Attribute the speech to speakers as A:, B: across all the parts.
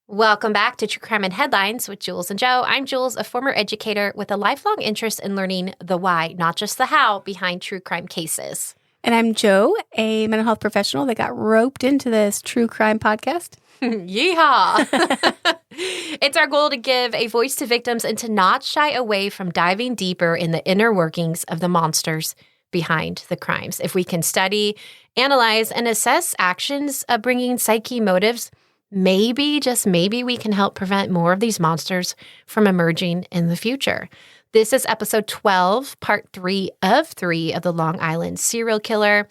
A: Welcome back to True Crime and Headlines with Jules and Jo. I'm Jules, a former educator with a lifelong interest in learning the why, not just the how, behind true crime cases.
B: And I'm Jo, a mental health professional that got roped into this true crime podcast.
A: Yeehaw! It's our goal to give a voice to victims and to not shy away from diving deeper in the inner workings of the monsters behind the crimes. If we can study, analyze, and assess actions of bringing psyche motives, maybe, just maybe, we can help prevent more of these monsters from emerging in the future. This is episode 12, part 3 of the Long Island serial killer.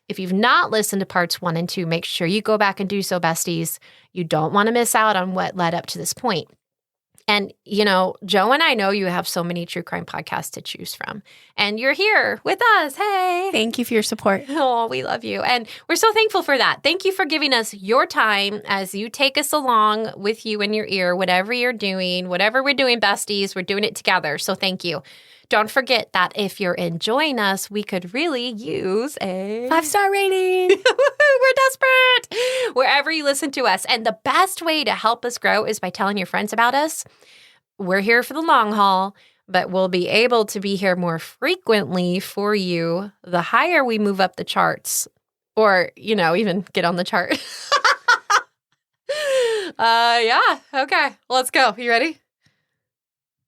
A: If you've not listened to parts 1 and 2, make sure you go back and do so, besties. You don't want to miss out on what led up to this point. And, you know, Jo and I know you have so many true crime podcasts to choose from. And you're here with us. Hey.
B: Thank you for your support.
A: Oh, we love you. And we're so thankful for that. Thank you for giving us your time as you take us along with you in your ear, whatever you're doing, whatever we're doing, besties, we're doing it together. So thank you. Don't forget that if you're enjoying us, we could really use a
B: 5-star rating.
A: We're desperate. Wherever you listen to us. And the best way to help us grow is by telling your friends about us. We're here for the long haul, but we'll be able to be here more frequently for you the higher we move up the charts, or, you know, even get on the chart. Yeah. Okay. Let's go. You ready?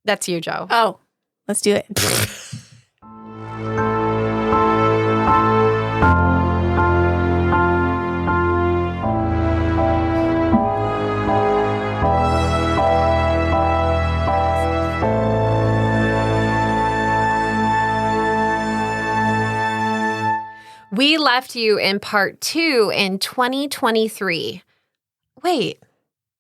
A: That's you, Jo.
B: Oh, let's do it.
A: We left you in part 2 in 2023. Wait,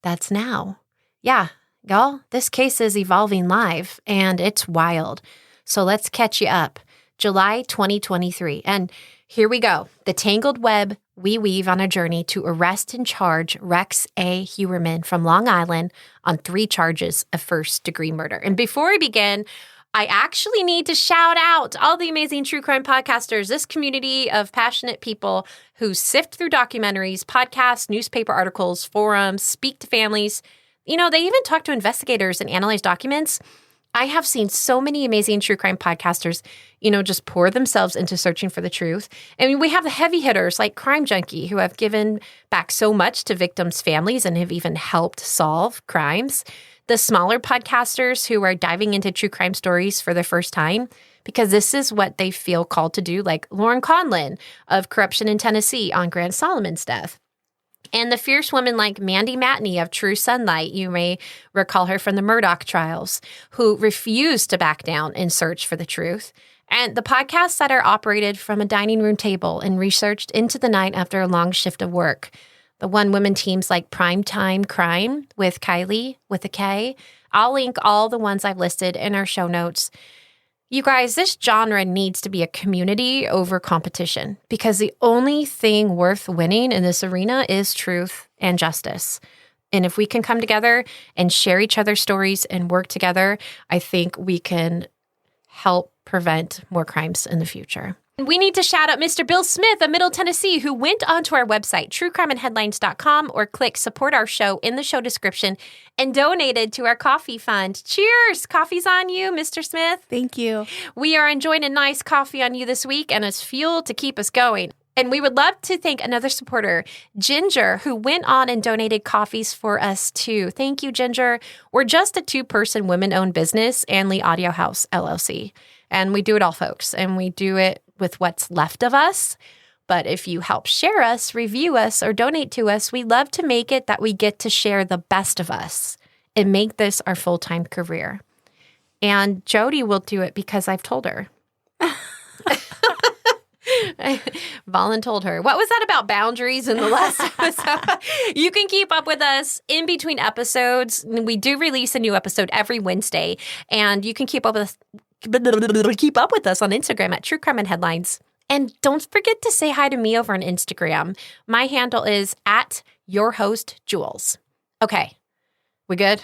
A: that's now. Yeah, y'all, this case is evolving live, and it's wild. So let's catch you up. July 2023. And here we go. The tangled web we weave on a journey to arrest and charge Rex A. Heuermann from Long Island on 3 charges of first-degree murder. And before we begin, I actually need to shout out all the amazing true crime podcasters, this community of passionate people who sift through documentaries, podcasts, newspaper articles, forums, speak to families. You know, they even talk to investigators and analyze documents. I have seen so many amazing true crime podcasters, you know, just pour themselves into searching for the truth. I mean, we have the heavy hitters like Crime Junkie who have given back so much to victims' families and have even helped solve crimes. The smaller podcasters who are diving into true crime stories for the first time because this is what they feel called to do, like Lauren Conlin of Corruption in Tennessee on Grant Solomon's death. And the fierce women like Mandy Matney of True Sunlight, you may recall her from the Murdoch trials, who refused to back down in search for the truth. And the podcasts that are operated from a dining room table and researched into the night after a long shift of work. The one-woman teams like Primetime Crime with Kylie, with a K. I'll link all the ones I've listed in our show notes. You guys, this genre needs to be a community over competition because the only thing worth winning in this arena is truth and justice. And if we can come together and share each other's stories and work together, I think we can help prevent more crimes in the future. We need to shout out Mr. Bill Smith of Middle Tennessee, who went onto our website, truecrimeandheadlines.com, or click support our show in the show description and donated to our coffee fund. Cheers! Coffee's on you, Mr. Smith.
B: Thank you.
A: We are enjoying a nice coffee on you this week, and it's fuel to keep us going. And we would love to thank another supporter, Ginger, who went on and donated coffees for us too. Thank you, Ginger. We're just a 2-person women-owned business, AnnLee Audio House, LLC. And we do it all, folks. And we do it with what's left of us. But if you help share us, review us, or donate to us, we love to make it that we get to share the best of us and make this our full-time career. And Jody will do it because I've told her. Valen told her. What was that about boundaries in the last episode? You can keep up with us in between episodes. We do release a new episode every Wednesday, and you can keep up with us on Instagram at True Crime and Headlines. And don't forget to say hi to me over on Instagram. My handle is at your host, Jules. Okay. We good?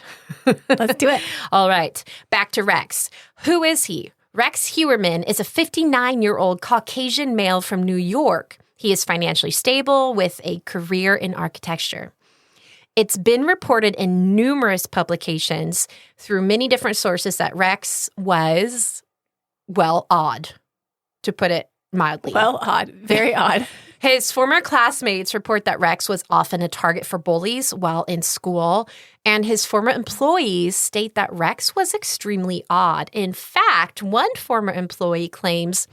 B: Let's do it.
A: All right. Back to Rex. Who is he? Rex Heuermann is a 59-year-old Caucasian male from New York. He is financially stable with a career in architecture. It's been reported in numerous publications through many different sources that Rex was, well, odd, to put it mildly.
B: Well, odd. Very odd.
A: His former classmates report that Rex was often a target for bullies while in school, and his former employees state that Rex was extremely odd. In fact, one former employee claims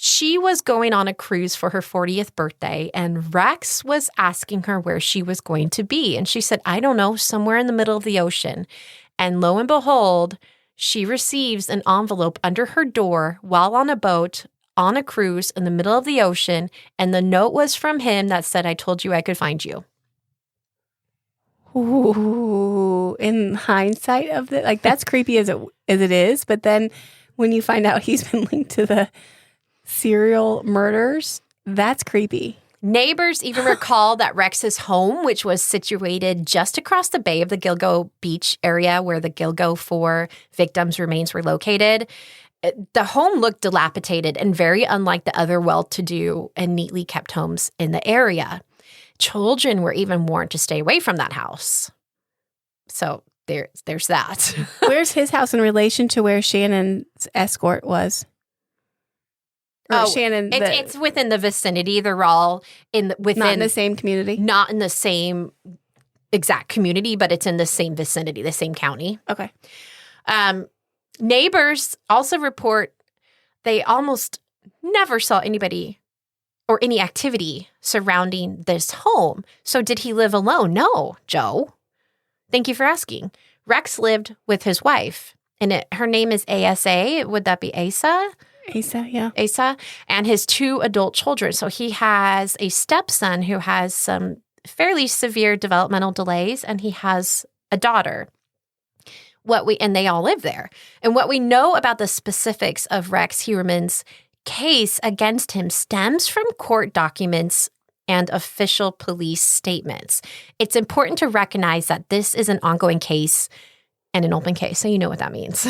A: she was going on a cruise for her 40th birthday, and Rex was asking her where she was going to be. And she said, I don't know, somewhere in the middle of the ocean. And lo and behold, she receives an envelope under her door while on a boat on a cruise in the middle of the ocean. And the note was from him that said, I told you I could find you.
B: Ooh, in hindsight of it, like that's creepy as it is. But then when you find out he's been linked to the serial murders, that's creepy.
A: Neighbors even recall that Rex's home, which was situated just across the bay of the Gilgo Beach area where the Gilgo 4 victims' remains were located, the home looked dilapidated and very unlike the other well-to-do and neatly kept homes in the area. Children were even warned to stay away from that house. So there's that.
B: Where's his house in relation to where Shannon's escort was? Shannon,
A: it's within the vicinity. They're all within
B: not in the same community.
A: Not in the same exact community, but it's in the same vicinity, the same county.
B: Okay.
A: Neighbors also report they almost never saw anybody or any activity surrounding this home. So did he live alone? No, Joe. Thank you for asking. Rex lived with his wife, and her name is ASA. Would that be Asa?
B: Asa, yeah.
A: Asa, and his 2 adult children. So he has a stepson who has some fairly severe developmental delays, and he has a daughter. And they all live there. And what we know about the specifics of Rex Heuermann's case against him stems from court documents and official police statements. It's important to recognize that this is an ongoing case and an open case. So you know what that means.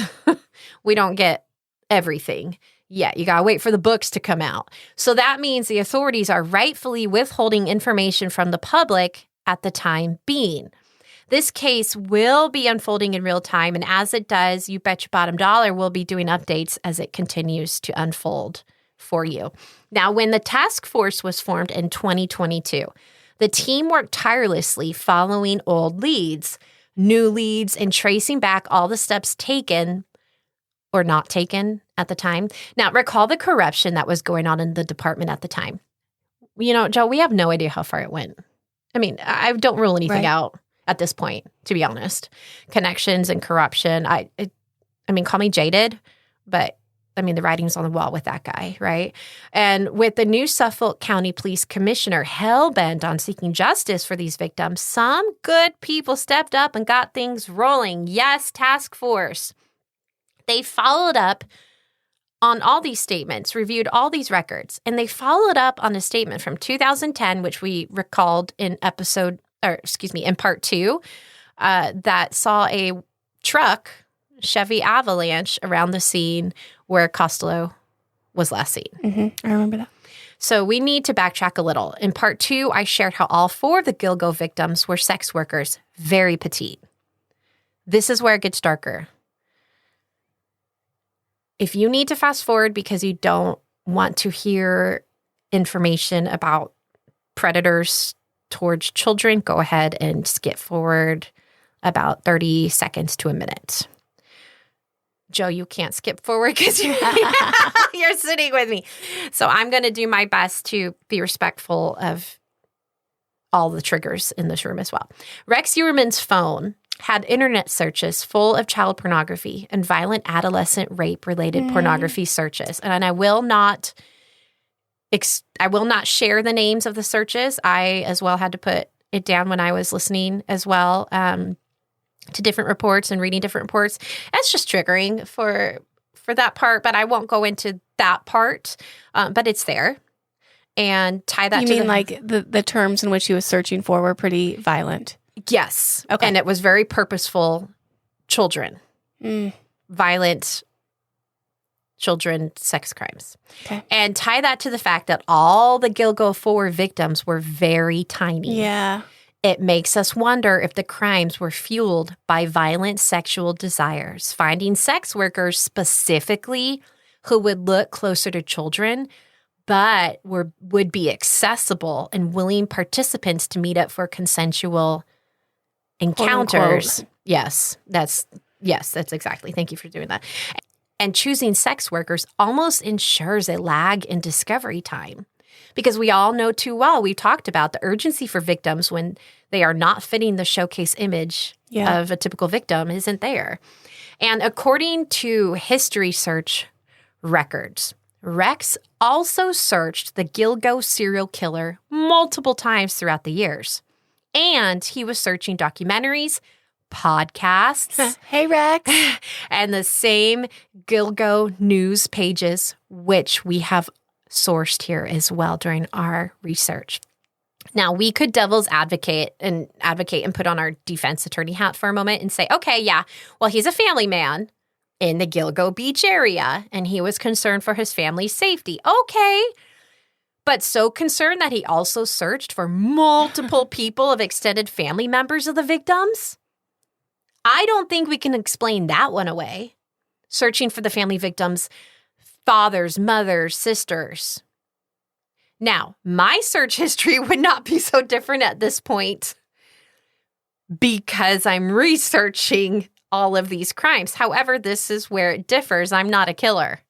A: We don't get everything. Yeah, you got to wait for the books to come out. So that means the authorities are rightfully withholding information from the public at the time being. This case will be unfolding in real time, and as it does, you bet your bottom dollar we'll be doing updates as it continues to unfold for you. Now, when the task force was formed in 2022, the team worked tirelessly following old leads, new leads, and tracing back all the steps taken or not taken at the time. Now, recall the corruption that was going on in the department at the time. You know, Joe, we have no idea how far it went. I mean, I don't rule anything out at this point, to be honest. Connections and corruption. I mean, call me jaded, but I mean, the writing's on the wall with that guy, right? And with the new Suffolk County Police Commissioner hell-bent on seeking justice for these victims, some good people stepped up and got things rolling. Yes, task force. They followed up on all these statements, reviewed all these records, and they followed up on a statement from 2010, which we recalled in in part 2, that saw a truck, Chevy Avalanche, around the scene where Costello was last seen.
B: Mm-hmm. I remember that.
A: So we need to backtrack a little. In part 2, I shared how all 4 of the Gilgo victims were sex workers, very petite. This is where it gets darker. If you need to fast forward because you don't want to hear information about predators towards children, go ahead and skip forward about 30 seconds to a minute. Joe, you can't skip forward because you're sitting with me. So I'm going to do my best to be respectful of all the triggers in this room as well. Rex Heuermann's phone had internet searches full of child pornography and violent adolescent rape-related pornography searches. And I will not share the names of the searches. I as well had to put it down when I was listening as well to different reports and reading different reports. That's just triggering for that part, but I won't go into that part. But it's there. And tie that to
B: like the terms in which he was searching for were pretty violent?
A: Yes.
B: Okay.
A: And it was very purposeful children. Violent children sex crimes.
B: Okay.
A: And tie that to the fact that all the Gilgo 4 victims were very tiny.
B: Yeah.
A: It makes us wonder if the crimes were fueled by violent sexual desires. Finding sex workers specifically who would look closer to children, but would be accessible and willing participants to meet up for consensual encounters. Yes, that's exactly. Thank you for doing that. And choosing sex workers almost ensures a lag in discovery time. Because we all know too well, we talked about the urgency for victims when they are not fitting the showcase image of a typical victim isn't there. And according to History Search records, Rex also searched the Gilgo serial killer multiple times throughout the years. And he was searching documentaries, podcasts.
B: Hey, Rex.
A: And the same Gilgo news pages, which we have sourced here as well during our research. Now, we could devil's advocate and put on our defense attorney hat for a moment and say, okay, yeah, well, he's a family man in the Gilgo Beach area, and he was concerned for his family's safety. Okay. But so concerned that he also searched for multiple people of extended family members of the victims? I don't think we can explain that one away. Searching for the family victims' fathers, mothers, sisters. Now, my search history would not be so different at this point because I'm researching all of these crimes. However, this is where it differs. I'm not a killer.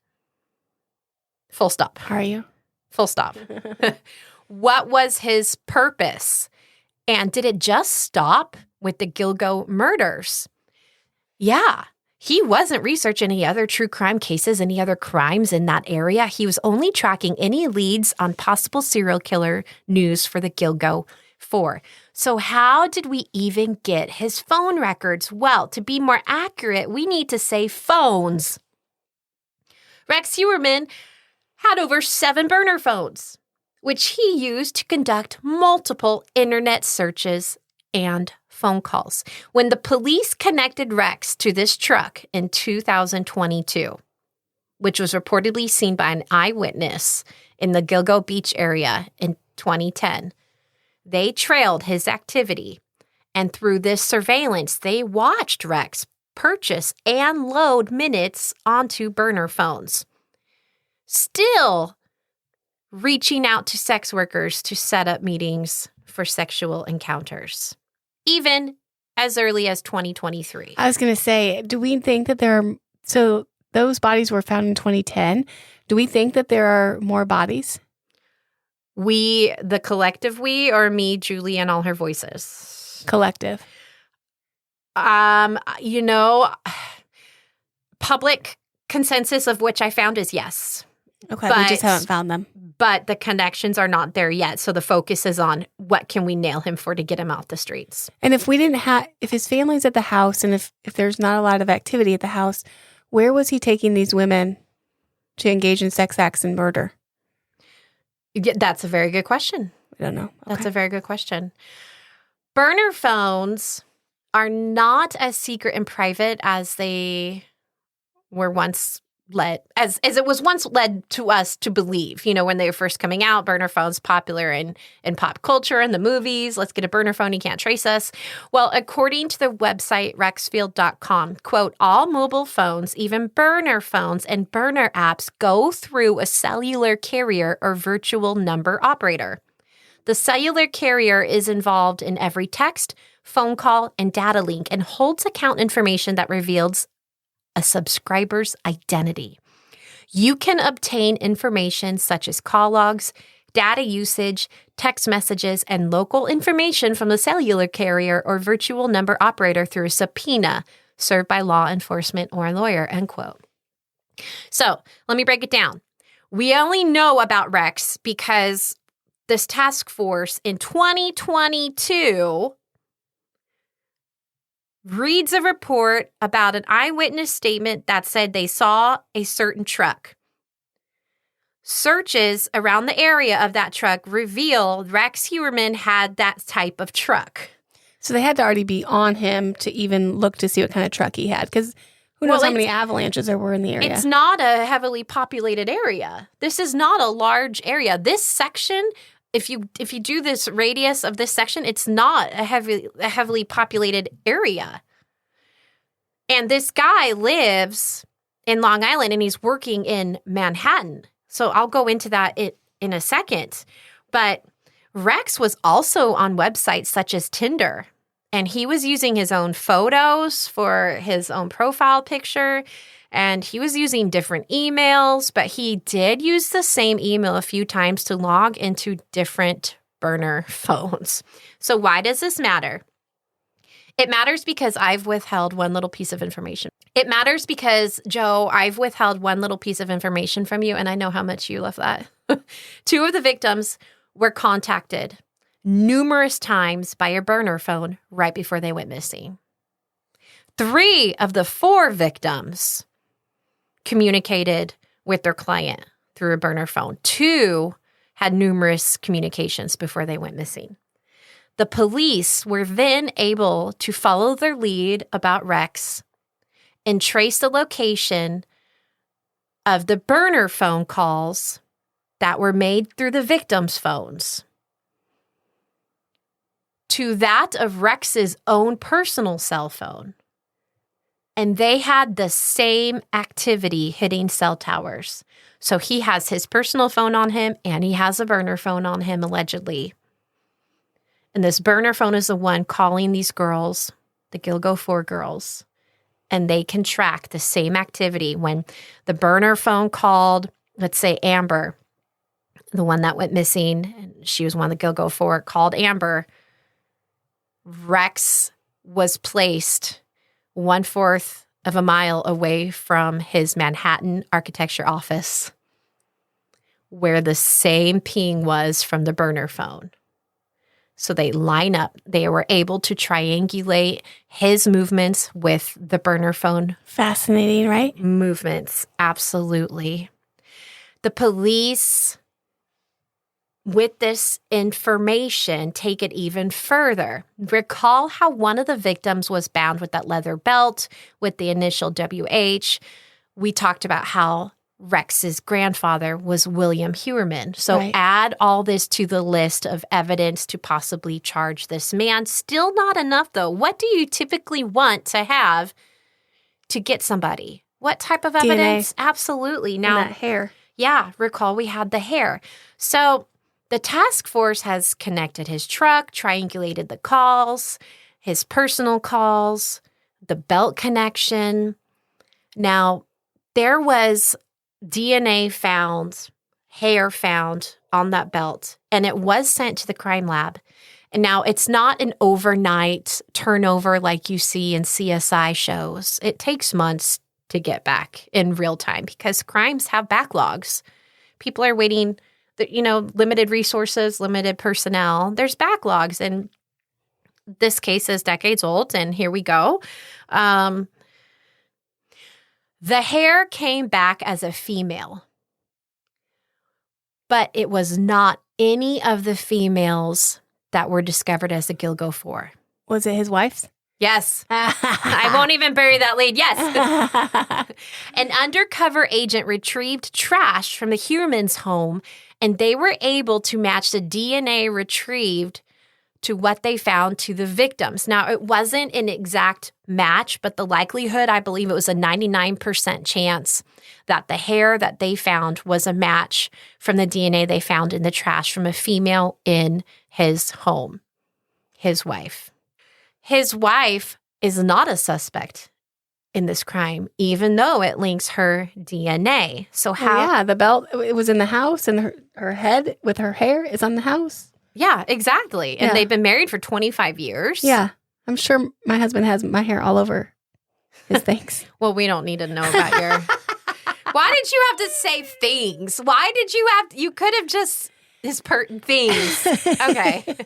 A: Full stop.
B: Are you?
A: Full stop. What was his purpose? And did it just stop with the Gilgo murders? Yeah. He wasn't researching any other true crime cases, any other crimes in that area. He was only tracking any leads on possible serial killer news for the Gilgo 4. So how did we even get his phone records? Well, to be more accurate, we need to say phones. Rex Heuermann had over 7 burner phones, which he used to conduct multiple internet searches and phone calls. When the police connected Rex to this truck in 2022, which was reportedly seen by an eyewitness in the Gilgo Beach area in 2010, they trailed his activity. And through this surveillance, they watched Rex purchase and load minutes onto burner phones. Still reaching out to sex workers to set up meetings for sexual encounters, even as early as 2023.
B: I was going to say, do we think that so those bodies were found in 2010. Do we think that there are more bodies?
A: We, the collective we, or me, Julie, and all her voices?
B: Collective.
A: Public consensus of which I found is yes.
B: Okay, we just haven't found them.
A: But the connections are not there yet. So the focus is on what can we nail him for to get him out the streets.
B: And if his family's at the house and if there's not a lot of activity at the house, where was he taking these women to engage in sex acts and murder?
A: Yeah, that's a very good question.
B: I don't know. Okay.
A: That's a very good question. Burner phones are not as secret and private as they were once led, as it was once led to us to believe. You know, when they were first coming out, burner phones popular in pop culture and the movies. Let's get a burner phone, you can't trace us. Well, according to the website rexfield.com, quote, all mobile phones, even burner phones and burner apps go through a cellular carrier or virtual number operator. The cellular carrier is involved in every text, phone call, and data link and holds account information that reveals a subscriber's identity. You can obtain information such as call logs, data usage, text messages, and local information from the cellular carrier or virtual number operator through a subpoena served by law enforcement or a lawyer, end quote. So let me break it down. We only know about Rex because this task force in 2022 reads a report about an eyewitness statement that said they saw a certain truck. Searches around the area of that truck reveal Rex Heuermann had that type of truck.
B: So they had to already be on him to even look to see what kind of truck he had, because who knows how many avalanches there were in the area.
A: It's not a heavily populated area. This is not a large area. This section if you do this radius of this section, it's not a heavily populated area. And this guy lives in Long Island and he's working in Manhattan. So I'll go into that in a second. But Rex was also on websites such as Tinder, and he was using his own photos for his own profile picture, and he was using different emails, but he did use the same email a few times to log into different burner phones. So why does this matter? It matters because I've withheld one little piece of information. It matters because, Joe, I've withheld one little piece of information from you, and I know how much you love that. 2 of the victims were contacted numerous times by a burner phone right before they went missing. 3 of the 4 victims communicated with their client through a burner phone. 2 had numerous communications before they went missing. The police were then able to follow their lead about Rex and trace the location of the burner phone calls that were made through the victims' phones to that of Rex's own personal cell phone. And they had the same activity hitting cell towers. So he has his personal phone on him and he has a burner phone on him, allegedly. And this burner phone is the one calling these girls, the Gilgo 4 girls. And they can track the same activity. When the burner phone called, let's say Amber, the one that went missing, and she was one of the Gilgo 4, called Amber, Rex was placed 1/4 of a mile away from his Manhattan architecture office, where the same ping was from the burner phone. So they line up. They were able to triangulate his movements with the burner phone.
B: Fascinating, right?
A: Movements, absolutely. The police, with this information, take it even further. Recall how one of the victims was bound with that leather belt with the initial WH. We talked about how Rex's grandfather was William Hewerman. So
B: right.
A: Add all this to the list of evidence to possibly charge this man. Still not enough, though. What do you typically want to have to get somebody? What type of evidence?
B: DNA.
A: Absolutely. Now,
B: and that hair.
A: Yeah, recall we had the hair. So the task force has connected his truck, triangulated the calls, his personal calls, the belt connection. Now, there was DNA found, hair found on that belt, and it was sent to the crime lab. And now it's not an overnight turnover like you see in CSI shows. It takes months to get back in real time because crimes have backlogs. People are waiting, limited resources, limited personnel. There's backlogs, and this case is decades old, and here we go. The hair came back as a female, but it was not any of the females that were discovered as the Gilgo 4.
B: Was it his wife's?
A: Yes. I won't even bury that lead. Yes. An undercover agent retrieved trash from the Hewerman's home, and they were able to match the DNA retrieved to what they found to the victims. Now, it wasn't an exact match, but the likelihood, I believe it was a 99% chance that the hair that they found was a match from the DNA they found in the trash from a female in his home, his wife. His wife is not a suspect in this crime, even though it links her DNA. So how?
B: Oh, yeah, the belt, it was in the house, and her head with her hair is on the house.
A: Yeah, exactly. And they've been married for 25 years.
B: Yeah. I'm sure my husband has my hair all over his things.
A: Well, we don't need to know about your... Why did you have to say things? Why did you could have just... things. Okay.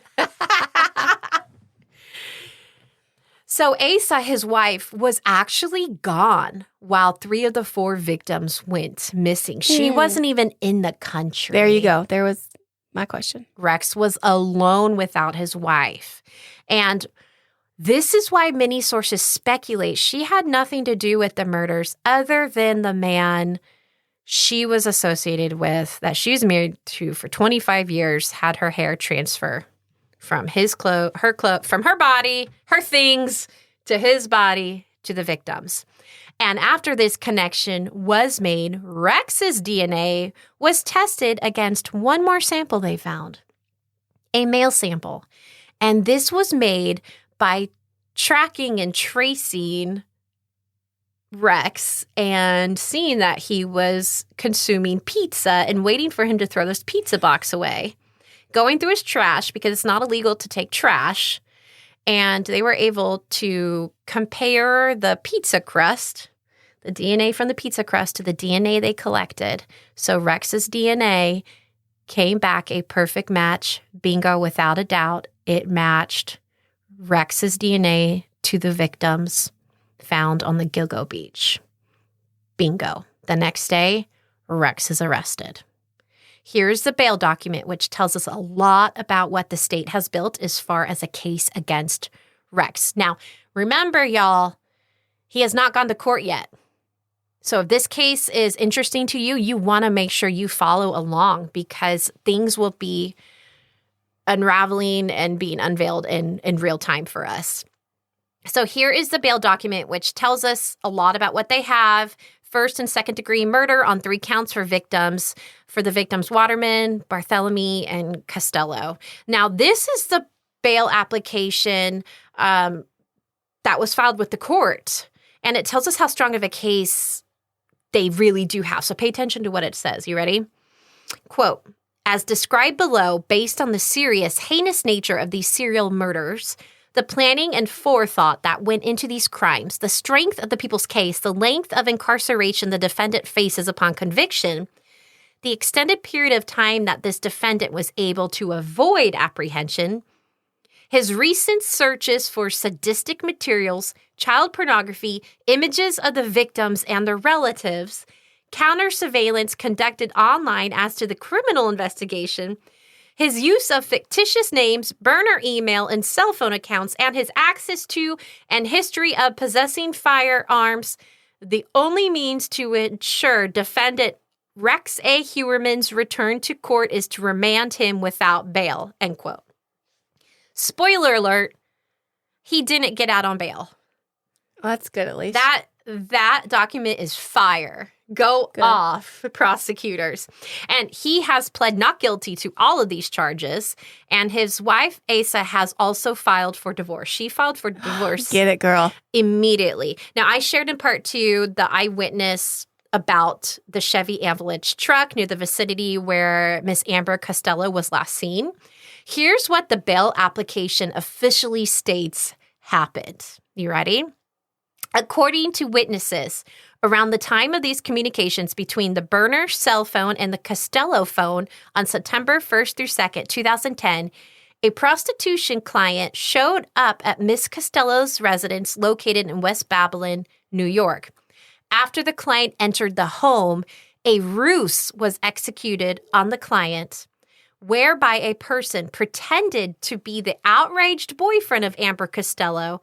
A: So Asa, his wife, was actually gone while 3 of the 4 victims went missing. She wasn't even in the country.
B: There you go. There was my question.
A: Rex was alone without his wife. And this is why many sources speculate she had nothing to do with the murders other than the man she was associated with, that she was married to for 25 years, had her hair transfer from from her body, her things, to his body, to the victims. And after this connection was made, Rex's DNA was tested against one more sample they found, a male sample. And this was made by tracking and tracing Rex and seeing that he was consuming pizza and waiting for him to throw this pizza box away, going through his trash because it's not illegal to take trash. And they were able to compare the pizza crust, the DNA from the pizza crust, to the DNA they collected. So Rex's DNA came back a perfect match. Bingo, without a doubt. It matched Rex's DNA to the victims found on the Gilgo Beach. Bingo. The next day, Rex is arrested. Here's the bail document, which tells us a lot about what the state has built as far as a case against Rex. Now, remember, y'all, he has not gone to court yet. So if this case is interesting to you, you want to make sure you follow along because things will be unraveling and being unveiled in real time for us. So here is the bail document, which tells us a lot about what they have. First and second degree murder on 3 counts for victims. For the victims, Waterman, Bartholomew, and Costello. Now, this is the bail application that was filed with the court. And it tells us how strong of a case they really do have. So pay attention to what it says. You ready? Quote, as described below, based on the serious, heinous nature of these serial murders, the planning and forethought that went into these crimes, the strength of the people's case, the length of incarceration the defendant faces upon conviction, the extended period of time that this defendant was able to avoid apprehension, his recent searches for sadistic materials, child pornography, images of the victims and their relatives, counter surveillance conducted online as to the criminal investigation, his use of fictitious names, burner email, and cell phone accounts, and his access to and history of possessing firearms, the only means to ensure defendant Rex A. Hewerman's return to court is to remand him without bail, end quote. Spoiler alert, he didn't get out on bail.
B: Well, that's good at least.
A: That document is fire. Go off, prosecutors. And he has pled not guilty to all of these charges. And his wife, Asa, has also filed for divorce. She filed for divorce.
B: Get it, girl.
A: Immediately. Now, I shared in part 2 the eyewitness about the Chevy Avalanche truck near the vicinity where Miss Amber Costello was last seen. Here's what the bail application officially states happened. You ready? According to witnesses, around the time of these communications between the burner cell phone and the Costello phone on September 1st through 2nd, 2010, a prostitution client showed up at Miss Costello's residence located in West Babylon, New York. After the client entered the home, a ruse was executed on the client, whereby a person pretended to be the outraged boyfriend of Amber Costello,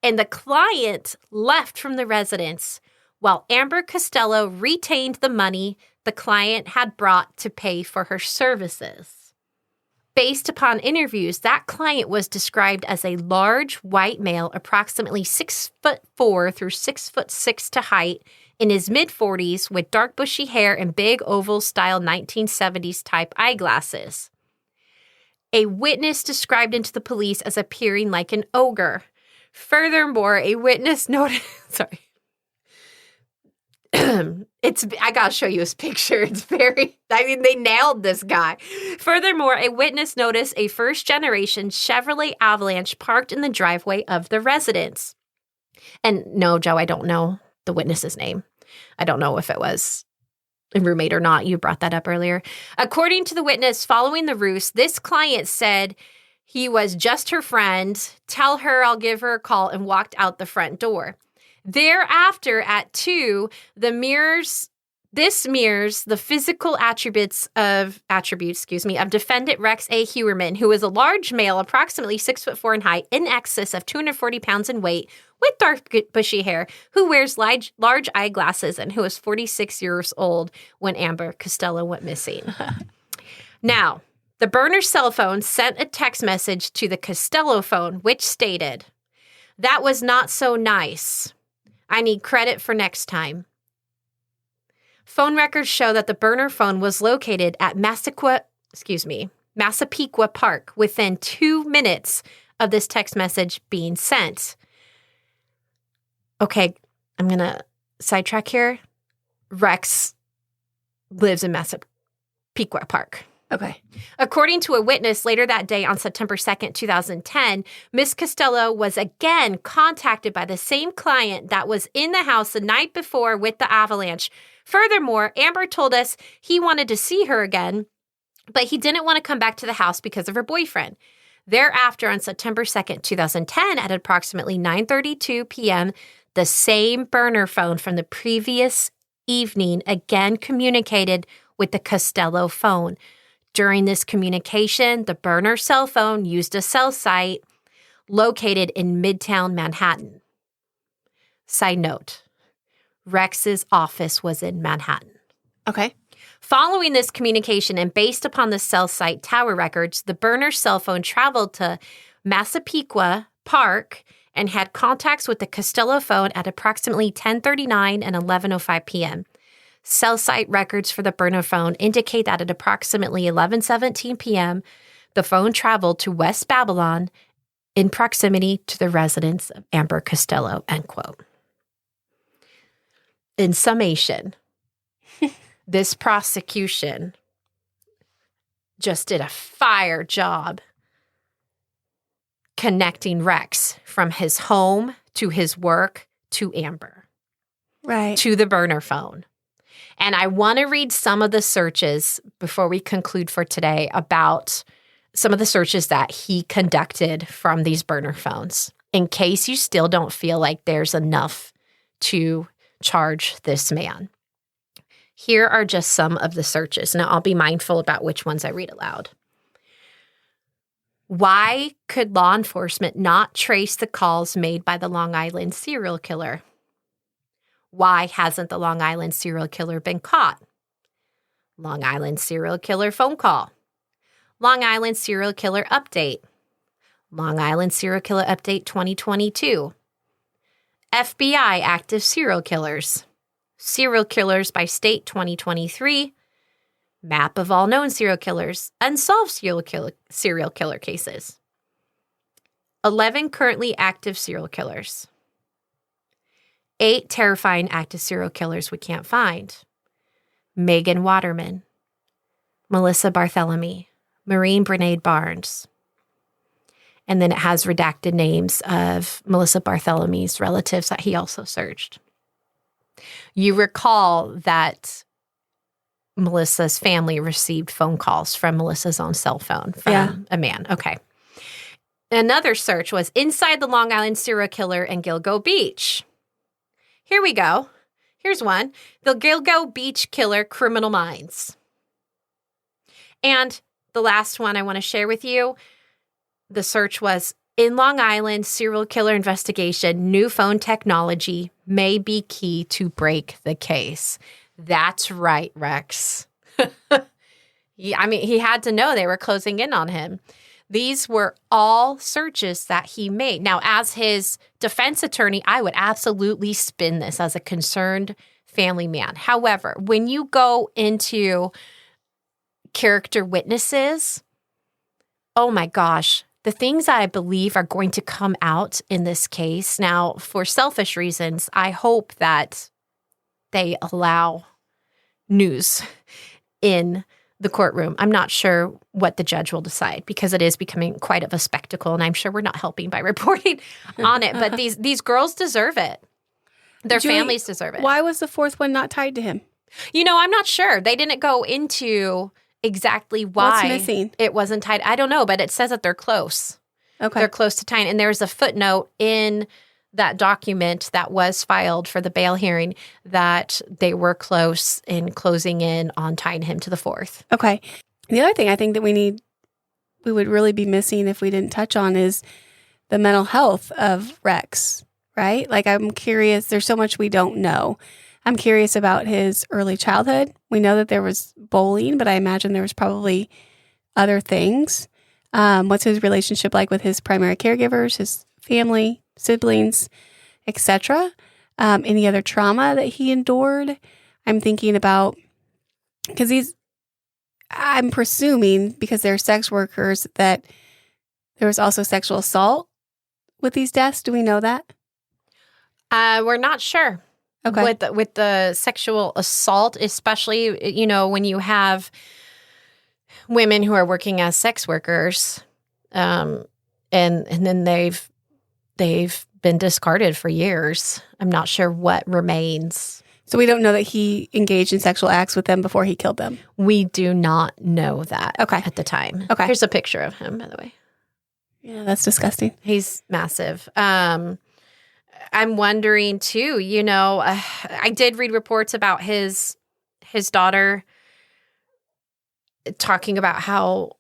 A: and the client left from the residence while Amber Costello retained the money the client had brought to pay for her services. Based upon interviews, that client was described as a large white male, approximately 6'4" through 6'6" to height, in his mid-40s with dark bushy hair and big oval-style 1970s type eyeglasses. A witness described him to the police as appearing like an ogre. Furthermore, a witness noted, I gotta show you his picture. They nailed this guy. Furthermore, a witness noticed a first-generation Chevrolet Avalanche parked in the driveway of the residence. And no, Joe, I don't know the witness's name. I don't know if it was a roommate or not. You brought that up earlier. According to the witness, following the ruse, this client said he was just her friend, tell her I'll give her a call, and walked out the front door. Thereafter, at 2, the mirrors This mirrors the physical attributes of defendant Rex A. Hewerman, who is a large male, approximately 6'4" in height, in excess of 240 pounds in weight, with dark bushy hair, who wears large eyeglasses and who is 46 years old when Amber Costello went missing. Now, the burner cell phone sent a text message to the Costello phone, which stated, "That was not so nice. I need credit for next time." Phone records show that the burner phone was located at Massapequa Park within 2 minutes of this text message being sent. Okay, I'm going to sidetrack here. Rex lives in Massapequa Park.
B: Okay.
A: According to a witness later that day on September 2nd, 2010, Miss Costello was again contacted by the same client that was in the house the night before with the avalanche. Furthermore, Amber told us he wanted to see her again, but he didn't want to come back to the house because of her boyfriend. Thereafter, on September 2nd, 2010, at approximately 9:32 p.m., the same burner phone from the previous evening again communicated with the Costello phone. During this communication, the burner cell phone used a cell site located in Midtown Manhattan. Side note, Rex's office was in Manhattan.
B: Okay.
A: Following this communication and based upon the cell site tower records, the burner cell phone traveled to Massapequa Park and had contacts with the Costello phone at approximately 10:39 and 11:05 p.m. Cell site records for the burner phone indicate that at approximately 11:17 p.m., the phone traveled to West Babylon in proximity to the residence of Amber Costello, end quote. In summation, this prosecution just did a fire job connecting Rex from his home to his work to Amber.
B: Right.
A: To the burner phone. And I want to read some of the searches before we conclude for today about some of the searches that he conducted from these burner phones, in case you still don't feel like there's enough to charge this man. Here are just some of the searches. Now, I'll be mindful about which ones I read aloud. Why could law enforcement not trace the calls made by the Long Island serial killer? Why hasn't the Long Island serial killer been caught? Long Island serial killer phone call. Long Island serial killer update. Long Island serial killer update 2022. FBI active serial killers. Serial killers by state 2023. Map of all known serial killers. Unsolved serial killer cases. 11 currently active serial killers. 8 terrifying active serial killers we can't find. Megan Waterman, Melissa Barthélemy, Maureen Brene Barnes. And then it has redacted names of Melissa Barthélemy's relatives that he also searched. You recall that Melissa's family received phone calls from Melissa's own cell phone from a man. Okay. Another search was inside the Long Island serial killer in Gilgo Beach. Here we go. Here's one. The Gilgo Beach Killer Criminal Minds. And the last one I want to share with you, the search was in Long Island serial killer investigation, new phone technology may be key to break the case. That's right, Rex. He had to know they were closing in on him. These were all searches that he made. Now, as his defense attorney, I would absolutely spin this as a concerned family man. However, when you go into character witnesses, oh my gosh, the things I believe are going to come out in this case. Now, for selfish reasons, I hope that they allow news in the courtroom. I'm not sure what the judge will decide because it is becoming quite of a spectacle, and I'm sure we're not helping by reporting on it. But these girls deserve it. Their
B: Julie,
A: families deserve it.
B: Why was the fourth one not tied to him?
A: I'm not sure. They didn't go into exactly why
B: What's missing?
A: It wasn't tied. I don't know, but it says that they're close.
B: Okay.
A: They're close to tying. And there's a footnote in that document that was filed for the bail hearing that they were close in closing in on tying him to the 4th.
B: Okay. The other thing I think that we would really be missing if we didn't touch on is the mental health of Rex, right? Like, I'm curious. There's so much we don't know. I'm curious about his early childhood. We know that there was bullying, but I imagine there was probably other things. What's his relationship like with his primary caregivers, his family, siblings, etc.? Any other trauma that he endured? I'm thinking about, because I'm presuming, because they're sex workers, that there was also sexual assault with these deaths. Do we know that?
A: We're not sure.
B: Okay.
A: With the sexual assault, especially, when you have women who are working as sex workers, and then they've been discarded for years. I'm not sure what remains.
B: So we don't know that he engaged in sexual acts with them before he killed them?
A: We do not know that at the time.
B: Okay.
A: Here's a picture of him, by the way.
B: Yeah, that's disgusting.
A: He's massive. I'm wondering, too, I did read reports about his daughter talking about how,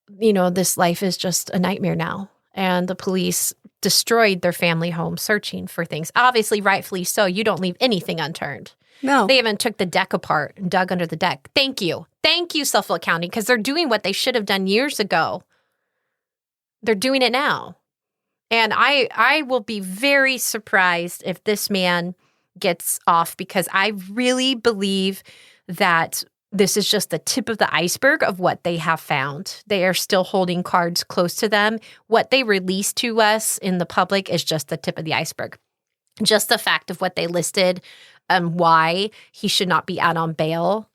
A: this life is just a nightmare now. And the police destroyed their family home searching for things. Obviously, rightfully so. You don't leave anything unturned.
B: No.
A: They even took the deck apart and dug under the deck. Thank you. Thank you, Suffolk County, because they're doing what they should have done years ago. They're doing it now. And I will be very surprised if this man gets off, because I really believe that this is just the tip of the iceberg of what they have found. They are still holding cards close to them. What they release to us in the public is just the tip of the iceberg. Just the fact of what they listed, why he should not be out on bail,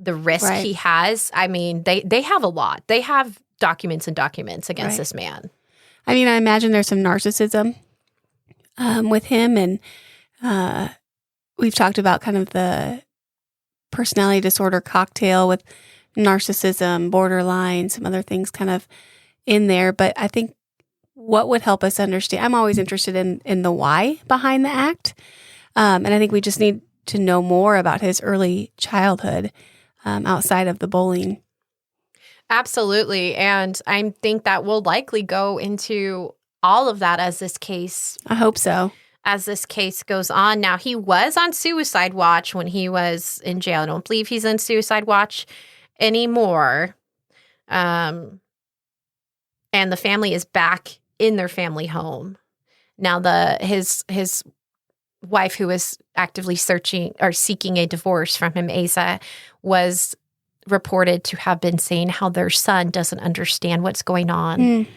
A: the risk he has. I mean, they have a lot. They have documents and documents against this man.
B: I mean, I imagine there's some narcissism with him. And we've talked about kind of the personality disorder cocktail with narcissism, borderline, some other things kind of in there. But I think what would help us understand, I'm always interested in the why behind the act. And I think we just need to know more about his early childhood outside of the bullying.
A: Absolutely. And I think that will likely go into all of that as this case.
B: I hope so.
A: As this case goes on. Now, he was on suicide watch when he was in jail. I don't believe he's in suicide watch anymore. And the family is back in their family home. Now, his wife, who was actively searching or seeking a divorce from him, Asa, was reported to have been saying how their son doesn't understand what's going on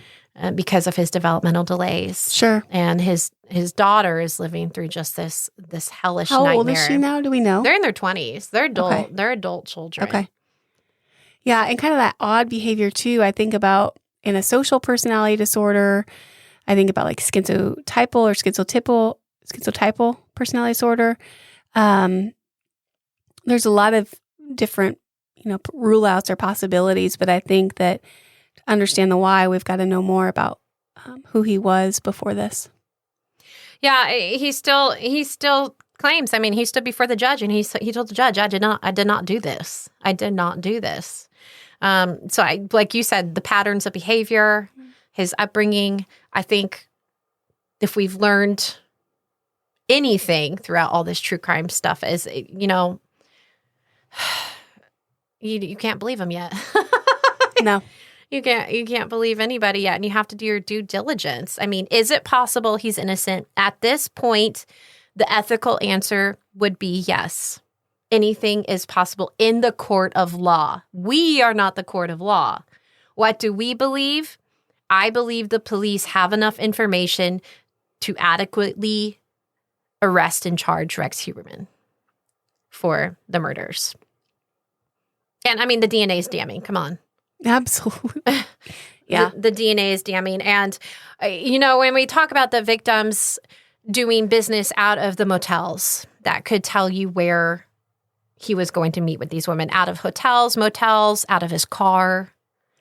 A: because of his developmental delays.
B: Sure.
A: And his daughter is living through just this hellish nightmare.
B: How old is she now? Do we know?
A: They're in their 20s. They're adult.
B: Okay.
A: They're adult children.
B: Okay. Yeah, and kind of that odd behavior too. I think about in a social personality disorder. I think about like schizotypal or schizotypal personality disorder. There's a lot of different rule outs or possibilities, but I think that to understand the why, we've got to know more about who he was before this.
A: Yeah, he still claims. I mean, he stood before the judge and he told the judge, "I did not do this. I did not do this." So, like you said, the patterns of behavior, his upbringing. I think if we've learned anything throughout all this true crime stuff, is You can't believe him yet.
B: No.
A: You can't believe anybody yet, and you have to do your due diligence. I mean, is it possible he's innocent? At this point, the ethical answer would be yes. Anything is possible in the court of law. We are not the court of law. What do we believe? I believe the police have enough information to adequately arrest and charge Rex Huberman for the murders. And I mean, the DNA is damning. Come on.
B: Absolutely. Yeah.
A: The DNA is damning. And, when we talk about the victims doing business out of the motels, that could tell you where he was going to meet with these women. Out of hotels, motels, out of his car.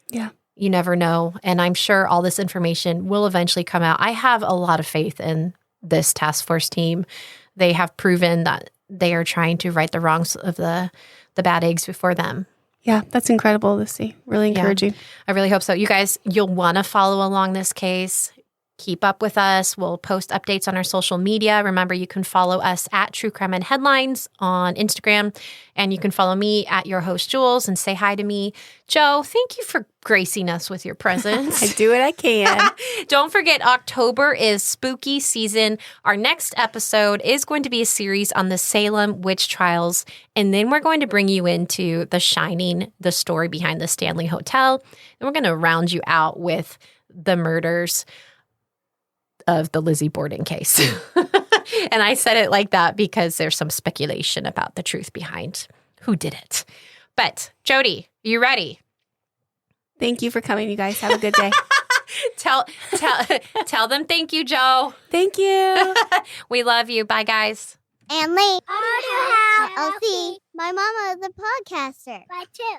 B: Yeah.
A: You never know. And I'm sure all this information will eventually come out. I have a lot of faith in this task force team. They have proven that they are trying to right the wrongs of the bad eggs before them.
B: Yeah, that's incredible to see. Really encouraging.
A: Yeah, I really hope so. You guys, you'll want to follow along this case. Keep up with us. We'll post updates on our social media. Remember, you can follow us at True Crime and Headlines on Instagram, and you can follow me at your host, Jules, and say hi to me. Jo, thank you for gracing us with your presence.
B: I do what I can.
A: Don't forget, October is spooky season. Our next episode is going to be a series on the Salem witch trials, and then we're going to bring you into The Shining, the story behind the Stanley Hotel, and we're going to round you out with the murders of the Lizzie Borden case. And I said it like that because there's some speculation about the truth behind who did it. But Jody, you ready?
B: Thank you for coming, you guys. Have a good day.
A: Tell them thank you, Jo.
B: Thank you.
A: We love you. Bye, guys.
C: AnnLee Audio House. LC. My mama is a podcaster. Bye, too.